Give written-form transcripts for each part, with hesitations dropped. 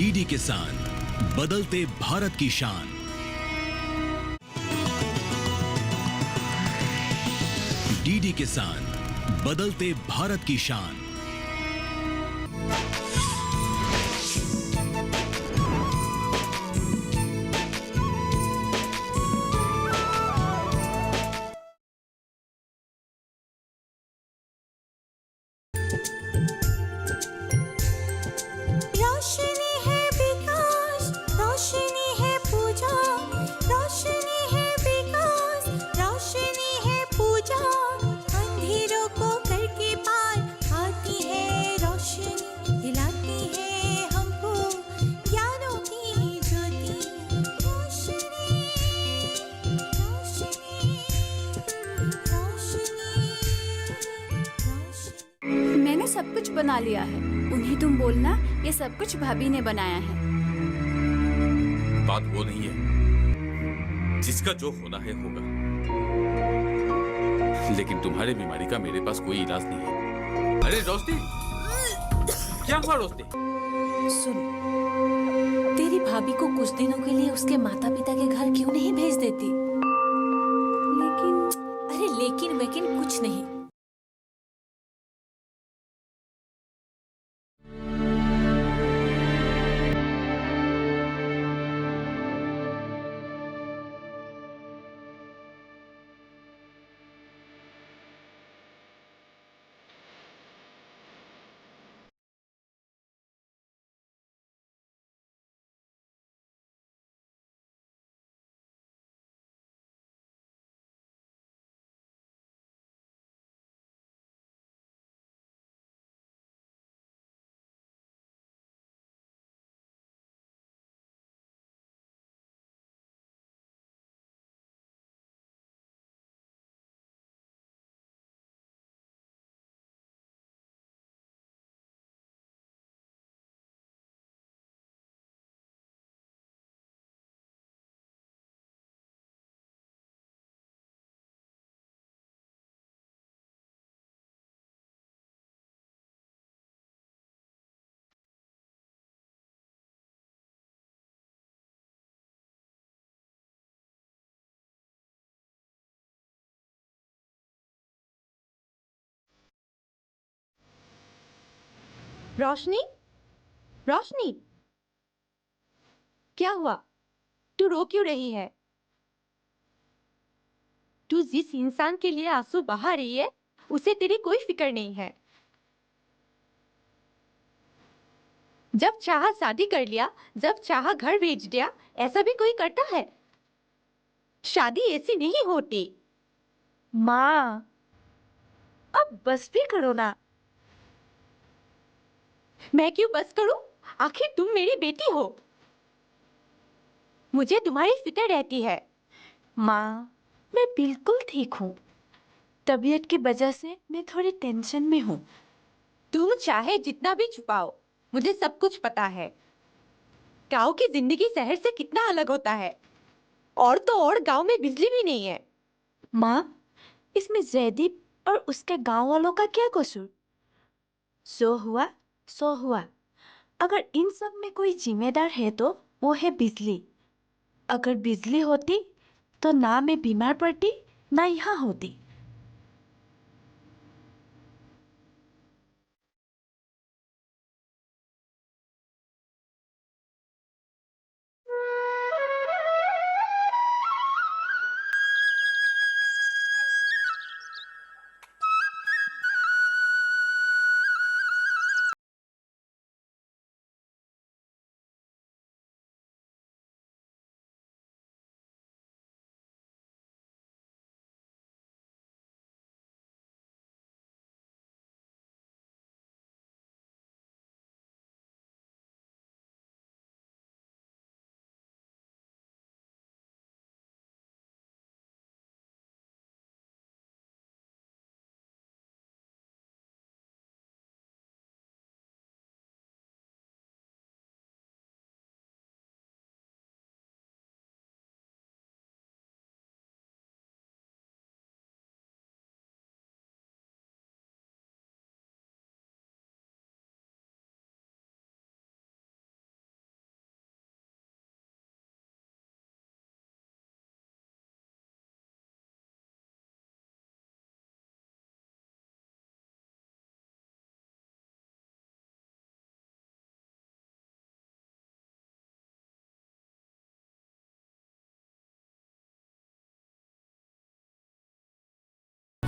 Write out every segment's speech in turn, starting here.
DD किसान, बदलते भारत की शान। डीडी किसान, बदलते भारत की शान। रोशनी है विकास, रोशनी है पूजा, रोशनी है विकास, रोशनी है पूजा। अंधेरों को करके पार आती है रोशनी, दिलाती है हमको ज्ञानों की ज्योति। रोशनी, रोशनी, रोशनी, रोशनी। मैंने सब कुछ बना लिया है, उन्हें तुम बोलना ये सब कुछ भाभी ने बनाया है। बात वो नहीं है, जिसका जो होना है होगा। लेकिन तुम्हारी बीमारी का मेरे पास कोई इलाज नहीं है। अरे रोशनी, क्या हुआ रोशनी? सुन, तेरी भाभी को कुछ दिनों के लिए उसके माता पिता के घर क्यों नहीं भेज देती? लेकिन वेकिन कुछ नहीं। रोशनी, रोशनी, क्या हुआ? तू रो क्यों रही है? तू जिस इंसान के लिए आंसू बहा रही है, उसे तेरी कोई फिक्र नहीं है। जब चाहा शादी कर लिया, जब चाहा घर भेज दिया, ऐसा भी कोई करता है? शादी ऐसी नहीं होती। माँ, अब बस भी करो ना। मैं क्यों बस करूं? आखिर तुम मेरी बेटी हो। मुझे तुम्हारी फिक्र रहती है। माँ, मैं बिल्कुल ठीक हूँ। तबीयत की वजह से मैं थोड़ी टेंशन में हूँ। तुम चाहे जितना भी छुपाओ, मुझे सब कुछ पता है। गांव की जिंदगी शहर से कितना अलग होता है। और तो और गांव में बिजली भी नहीं है। माँ, इसमें जयदीप और उसके गांव वालों का क्या कसूर? सो हुआ, सो हुआ। अगर इन सब में कोई जिम्मेदार है तो वो है बिजली। अगर बिजली होती तो ना मैं बीमार पड़ती, ना यहाँ होती।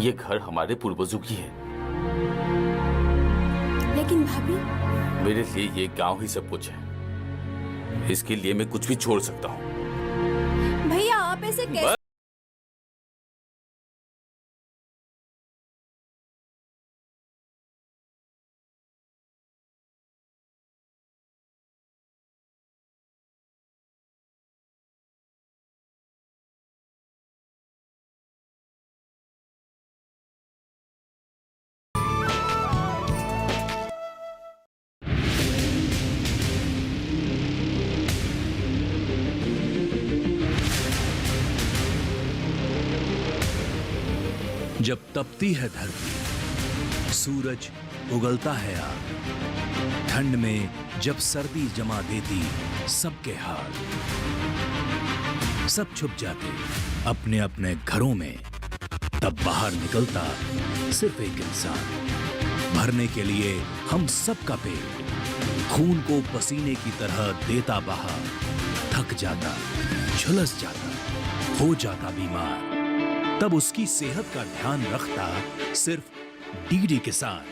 ये घर हमारे पूर्वजों की है। लेकिन भाभी, मेरे लिए ये गांव ही सब कुछ है। इसके लिए मैं कुछ भी छोड़ सकता हूँ। भैया आप ऐसे कैसे? जब तपती है धरती, सूरज उगलता है आग, ठंड में जब सर्दी जमा देती सबके हाल, सब छुप जाते अपने अपने घरों में, तब बाहर निकलता सिर्फ एक इंसान, भरने के लिए हम सबका पेट, खून को पसीने की तरह देता बहा, थक जाता, झुलस जाता, हो जाता बीमार, तब उसकी सेहत का ध्यान रखता सिर्फ डीडी किसान।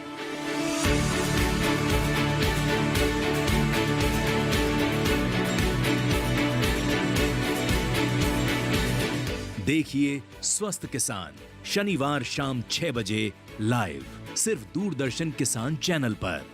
देखिए स्वस्थ किसान शनिवार शाम 6 बजे लाइव सिर्फ दूरदर्शन किसान चैनल पर।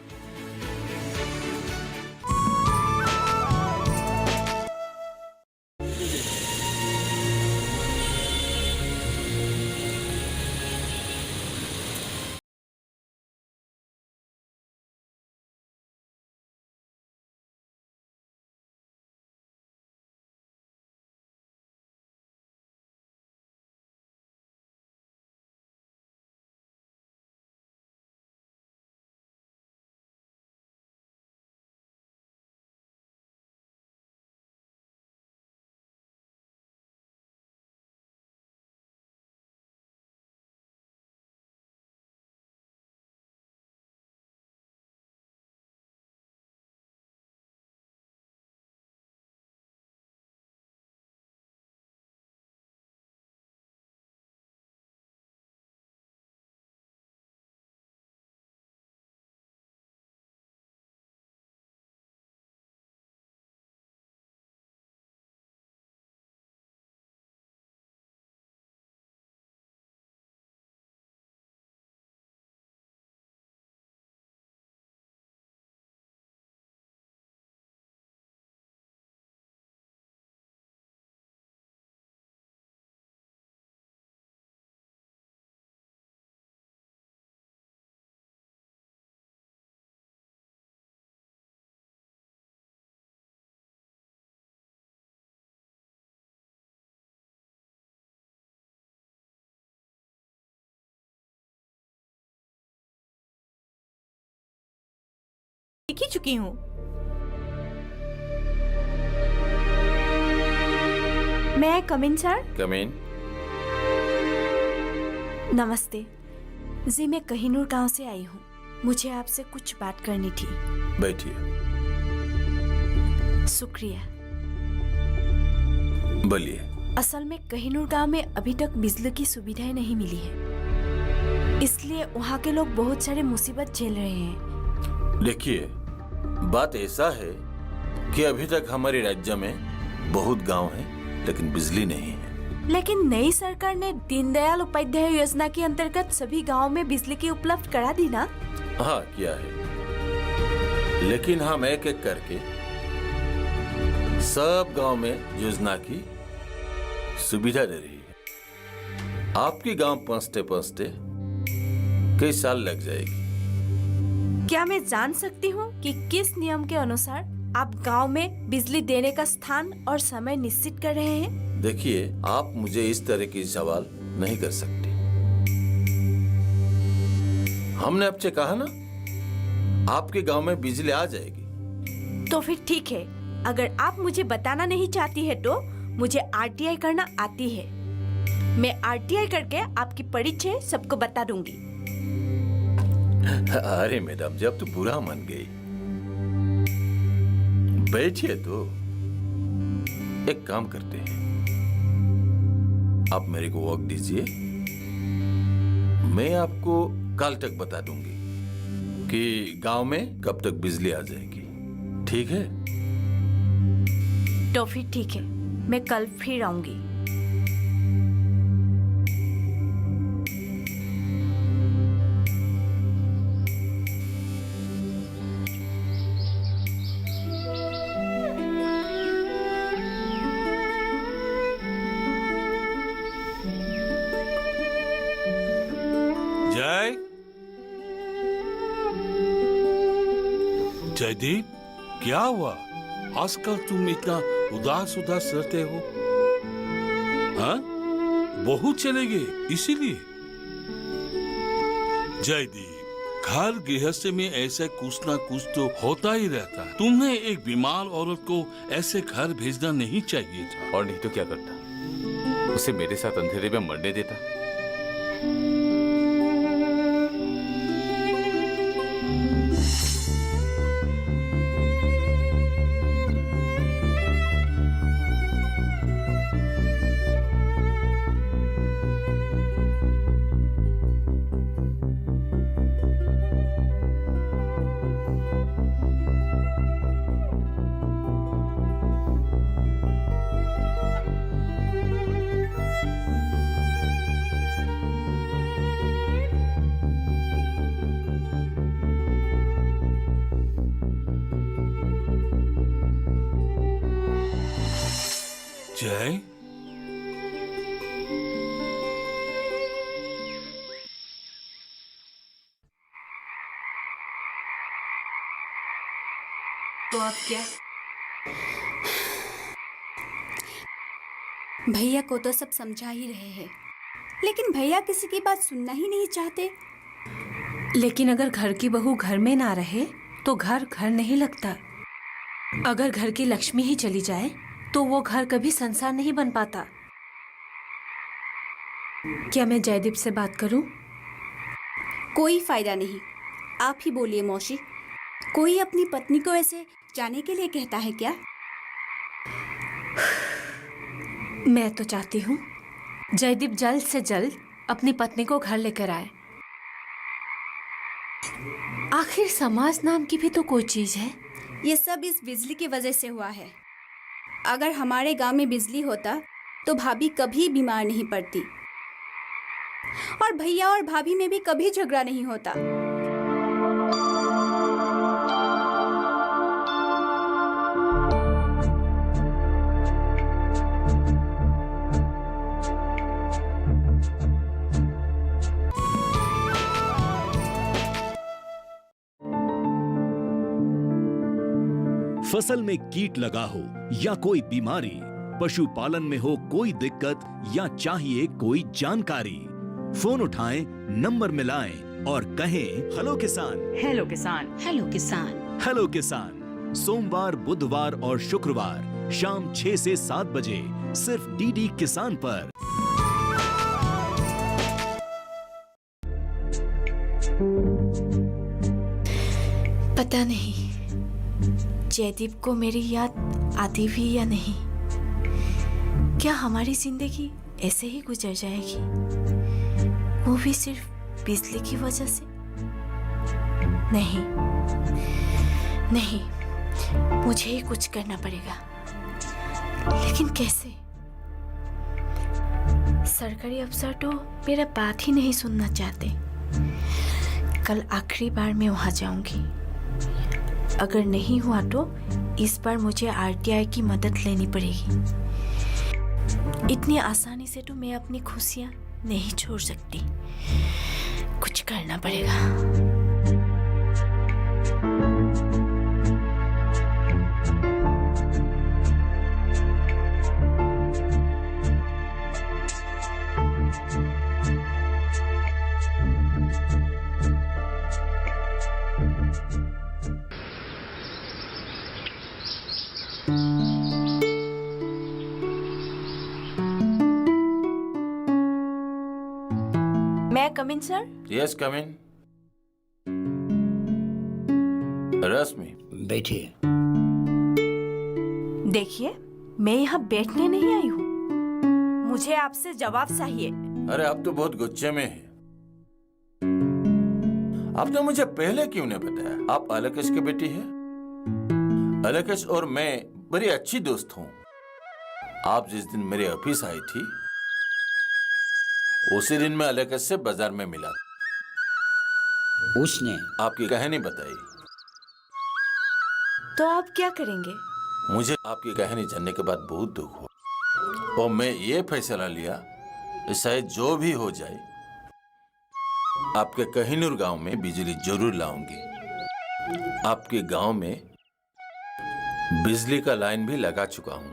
सीख ही चुकी हूँ। मैं कम इन सर? कम इन। नमस्ते जी, मैं कहिनूर गांव से आई हूँ। मुझे आपसे कुछ बात करनी थी। बैठिए। शुक्रिया। बोलिए। असल में कहिनूर गांव में अभी तक बिजली की सुविधाएं नहीं मिली है, इसलिए वहाँ के लोग बहुत सारे मुसीबत झेल रहे हैं। देखिए, बात ऐसा है कि अभी तक हमारे राज्य में बहुत गांव हैं, लेकिन बिजली नहीं है। लेकिन नई सरकार ने दीनदयाल उपाध्याय योजना के अंतर्गत सभी गांव में बिजली की उपलब्ध करा दी ना? हाँ, किया है, लेकिन हम एक एक करके सब गांव में योजना की सुविधा दे रही है। आपके गांव पहुंचते पहुंचते कई साल लग जाएगी। क्या मैं जान सकती हूँ कि किस नियम के अनुसार आप गांव में बिजली देने का स्थान और समय निश्चित कर रहे हैं? देखिए, आप मुझे इस तरह की सवाल नहीं कर सकते। हमने आपसे कहा ना, आपके गांव में बिजली आ जाएगी। तो फिर ठीक है, अगर आप मुझे बताना नहीं चाहती है तो मुझे आरटीआई करना आती है। मैं आरटीआई करके आपकी परिचय सबको बता दूंगी। अरे मैडम, जब तो बुरा मान गई। बैठिए तो एक काम करते हैं, आप मेरे को वक्त दीजिए, मैं आपको कल तक बता दूंगी कि गांव में कब तक बिजली आ जाएगी। ठीक है? तो फिर ठीक है, मैं कल फिर आऊंगी। जय जयदीप, क्या हुआ? आजकल तुम इतना उदास उदास रहते हो। हाँ, बहू चले गए इसीलिए? जयदीप, घर गृहस्थी में ऐसे कुछ ना कुछ तो होता ही रहता है। तुम्हें एक बीमार औरत को ऐसे घर भेजना नहीं चाहिए था। और नहीं तो क्या करता, उसे मेरे साथ अंधेरे में मरने देता। जय, तो अब क्या? भैया को तो सब समझा ही रहे हैं, लेकिन भैया किसी की बात सुनना ही नहीं चाहते। लेकिन अगर घर की बहू घर में ना रहे तो घर घर नहीं लगता। अगर घर की लक्ष्मी ही चली जाए तो वो घर कभी संसार नहीं बन पाता। क्या मैं जयदीप से बात करूं? कोई फायदा नहीं, आप ही बोलिए मौसी। कोई अपनी पत्नी को ऐसे जाने के लिए कहता है क्या? मैं तो चाहती हूँ जयदीप जल्द से जल्द अपनी पत्नी को घर लेकर आए। आखिर समाज नाम की भी तो कोई चीज है। ये सब इस बिजली की वजह से हुआ है। अगर हमारे गांव में बिजली होता तो भाभी कभी बीमार नहीं पड़ती, और भैया और भाभी में भी कभी झगड़ा नहीं होता। फसल में कीट लगा हो या कोई बीमारी, पशुपालन में हो कोई दिक्कत या चाहिए कोई जानकारी, फोन उठाएं, नंबर मिलाएं और कहें हेलो किसान। हेलो किसान, हेलो किसान, हेलो किसान सोमवार, बुधवार और शुक्रवार शाम 6 से 7 बजे सिर्फ डीडी किसान पर। पता नहीं जयदीप को मेरी याद आती भी या नहीं। क्या हमारी जिंदगी ऐसे ही गुजर जाएगी, वो भी सिर्फ बिजली की वजह से? नहीं नहीं, मुझे ही कुछ करना पड़ेगा, लेकिन कैसे? सरकारी अफसर तो मेरा बात ही नहीं सुनना चाहते। कल आखिरी बार मैं वहां जाऊंगी। अगर नहीं हुआ तो इस बार मुझे आरटीआई की मदद लेनी पड़ेगी। इतनी आसानी से तो मैं अपनी खुशियां नहीं छोड़ सकती, कुछ करना पड़ेगा। मैं कम इन सर? यस, कम इन। रश्मि, बैठिए। देखिए, मैं यहाँ बैठने नहीं आई हूँ, मुझे आपसे जवाब चाहिए। अरे आप तो बहुत गुस्से में हैं। आपने मुझे पहले क्यों नहीं बताया? आप अलकेश की बेटी है? अलकेश और मैं बड़ी अच्छी दोस्त हूँ। आप जिस दिन मेरे ऑफिस आई थी उसी दिन मैं अलकेश से बाजार में मिला। उसने आपकी कहानी बताई। तो आप क्या करेंगे? मुझे आपकी कहानी जानने के बाद बहुत दुख हुआ और मैं ये फैसला लिया कि शायद जो भी हो जाए आपके कहिनूर गांव में बिजली जरूर लाऊंगी। आपके गांव में बिजली का लाइन भी लगा चुका हूं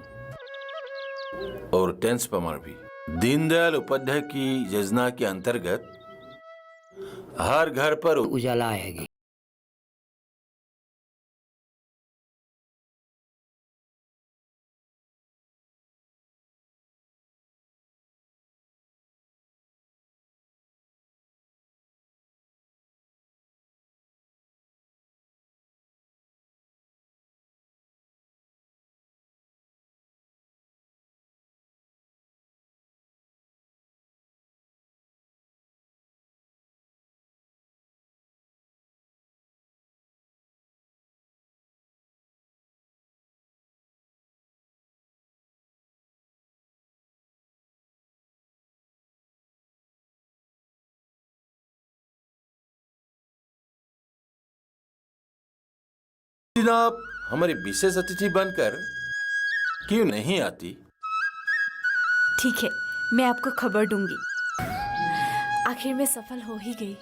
और ट्रांसफार्मर भी। दीनदयाल उपाध्याय की योजना के अंतर्गत हर घर पर उजाला आएगी। आप हमारी विशेष अतिथि बनकर क्यों नहीं आती? ठीक है, मैं आपको खबर दूंगी। आखिर में सफल हो ही गई।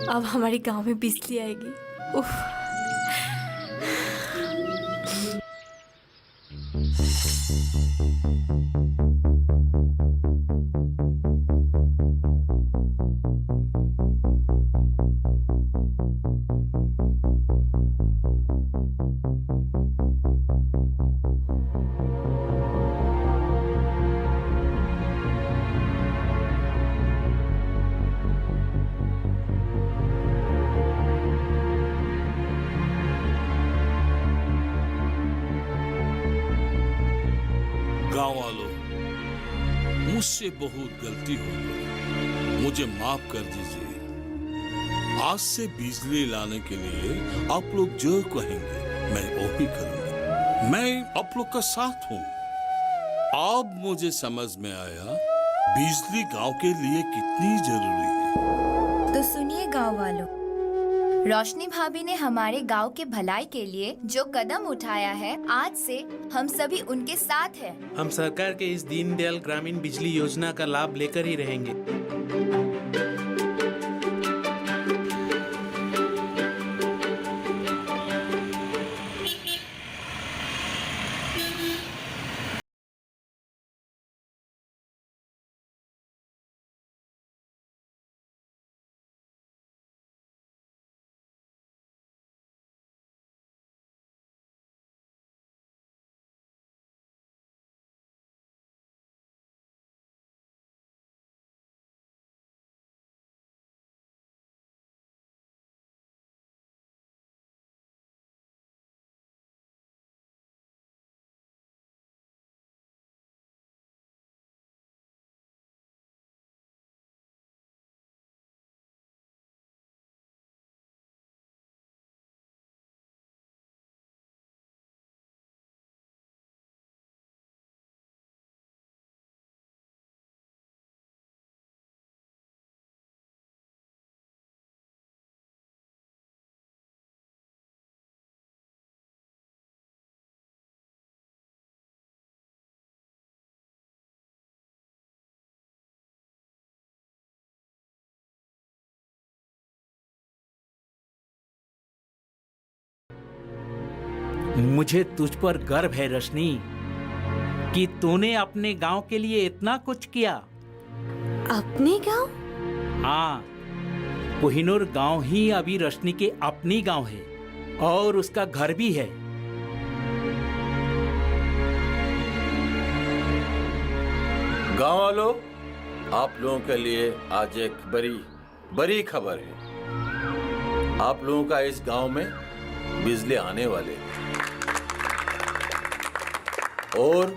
अब हमारे गांव में बिजली आएगी। उफ। गांव वालों, मुझसे बहुत गलती हो गई, मुझे माफ कर दीजिए। आज से बिजली लाने के लिए आप लोग जो कहेंगे मैं वही करूंगा। मैं आप लोग का साथ हूँ। अब मुझे समझ में आया बिजली गांव के लिए कितनी जरूरी है। तो सुनिए गांव वालों, रोशनी भाभी ने हमारे गांव के भलाई के लिए जो कदम उठाया है, आज से हम सभी उनके साथ हैं। हम सरकार के इस दीनदयाल ग्रामीण बिजली योजना का लाभ लेकर ही रहेंगे। मुझे तुझ पर गर्व है रोशनी कि तूने अपने गांव के लिए इतना कुछ किया। अपने गांव? हाँ, कोहिनूर गांव ही अभी रोशनी के अपनी गांव है और उसका घर भी है। गांव वालों, आप लोगों के लिए आज एक बड़ी खबर है। आप लोगों का इस गांव में बिजली आने वाले है और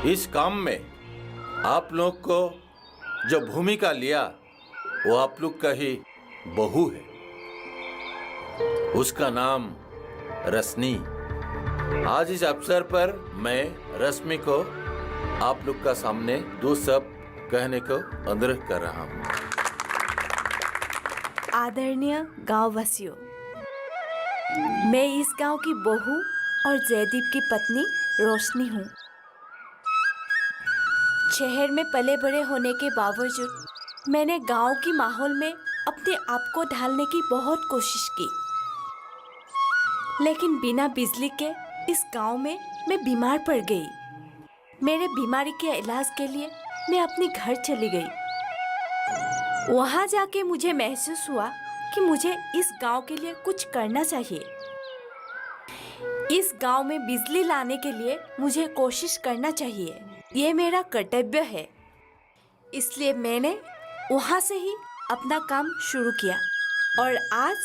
इस काम में आप लोग को जो भूमिका लिया वो आप लोग का ही बहू है, उसका नाम रश्मि। आज इस अवसर पर मैं रश्मि को आप लोग का सामने दो शब्द कहने को अनुरोध कर रहा हूँ। आदरणीय गांव वासियों, मैं इस गांव की बहू और जयदीप की पत्नी रोशनी हूँ। शहर में पले बड़े होने के बावजूद मैंने गांव की माहौल में अपने आप को ढालने की बहुत कोशिश की, लेकिन बिना बिजली के इस गांव में मैं बीमार पड़ गई। मेरे बीमारी के इलाज के लिए मैं अपने घर चली गई। वहां जाके मुझे महसूस हुआ कि मुझे इस गांव के लिए कुछ करना चाहिए। इस गांव में बिजली लाने के लिए मुझे कोशिश करना चाहिए, ये मेरा कर्तव्य है। इसलिए मैंने वहां से ही अपना काम शुरू किया और आज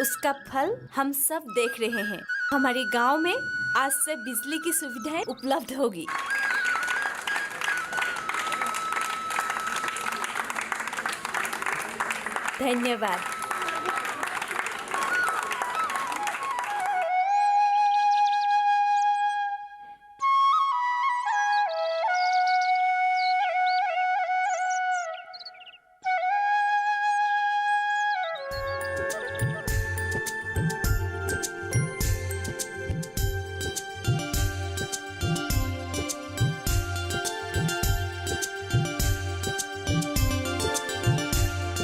उसका फल हम सब देख रहे हैं। हमारे गांव में आज से बिजली की सुविधाएं उपलब्ध होगी। धन्यवाद।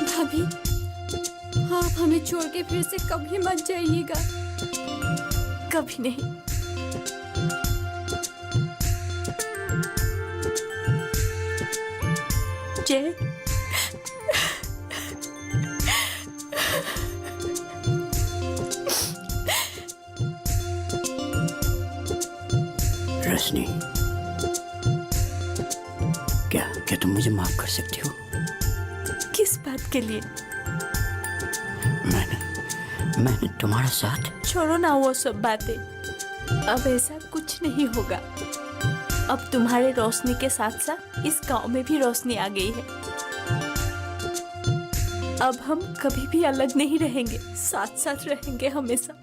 भाभी, आप हमें छोड़ के फिर से कभी मत जाइएगा। कभी नहीं। जय, रोशनी, क्या तुम मुझे माफ कर सकती हो? किस बात के लिए? मैंने तुम्हारा साथ। छोड़ो ना वो सब बातें। अब ऐसा कुछ नहीं होगा। अब तुम्हारे रोशनी के साथ साथ इस गांव में भी रोशनी आ गई है। अब हम कभी भी अलग नहीं रहेंगे, साथ साथ रहेंगे हमेशा।